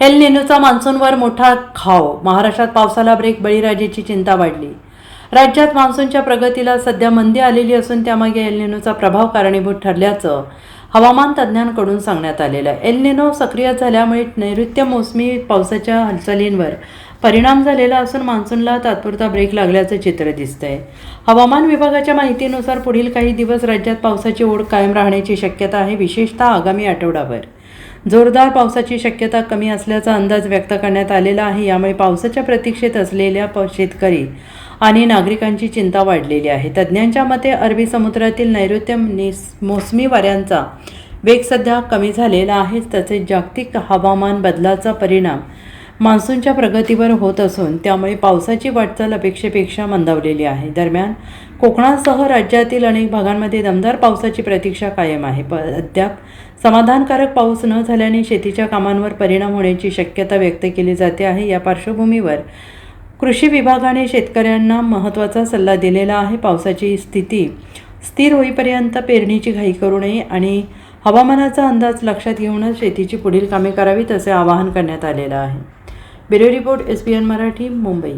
L निनोचा मान्सूनवर मोठा खाव. महाराष्ट्रात पावसाला ब्रेक, बळीराजाची चिंता वाढली. राज्यात मान्सूनच्या प्रगतीला सध्या मंदी आलेली असून त्यामागे एल निनोचा प्रभाव कारणीभूत ठरल्याचं हवामान तज्ज्ञांकडून सांगण्यात आलेलं आहे. एल निनो सक्रिय झाल्यामुळे नैऋत्य मोसमी पावसाच्या हालचालींवर परिणाम झालेला असून मान्सूनला तात्पुरता ब्रेक लागल्याचं चित्र दिसतंय. हवामान विभागाच्या माहितीनुसार पुढील काही दिवस राज्यात पावसाची ओढ कायम राहण्याची शक्यता आहे. विशेषतः आगामी आठवडाभर जोरदार पावसाची शक्यता कमी असल्याचा अंदाज व्यक्त करण्यात आलेला आहे. यामुळे पावसाच्या प्रतीक्षेत असलेल्या शेतकरी आणि नागरिकांची चिंता वाढलेली आहे. तज्ज्ञांच्या मते अरबी समुद्रातील नैऋत्य मोसमी वाऱ्यांचा वेग सध्या कमी झालेला आहे. तसेच जागतिक हवामान बदलाचा परिणाम मान्सूनच्या प्रगतीवर होत असून त्यामुळे पावसाची वाटचाल अपेक्षेपेक्षा मंदावलेली आहे. दरम्यान कोकणासह राज्यातील अनेक भागांमध्ये दमदार पावसाची प्रतीक्षा कायम आहे. अद्याप समाधानकारक पाऊस न झाल्याने शेतीच्या कामांवर परिणाम होण्याची शक्यता व्यक्त केली जाते आहे. या पार्श्वभूमीवर कृषी विभागाने शेतकऱ्यांना महत्त्वाचा सल्ला दिलेला आहे. पावसाची स्थिती स्थिर होईपर्यंत पेरणीची घाई करू नये आणि हवामानाचा अंदाज लक्षात घेऊनच शेतीची पुढील कामे करावीत असे आवाहन करण्यात आलेलं आहे. Bureau report, SBN Marathi, Mumbai.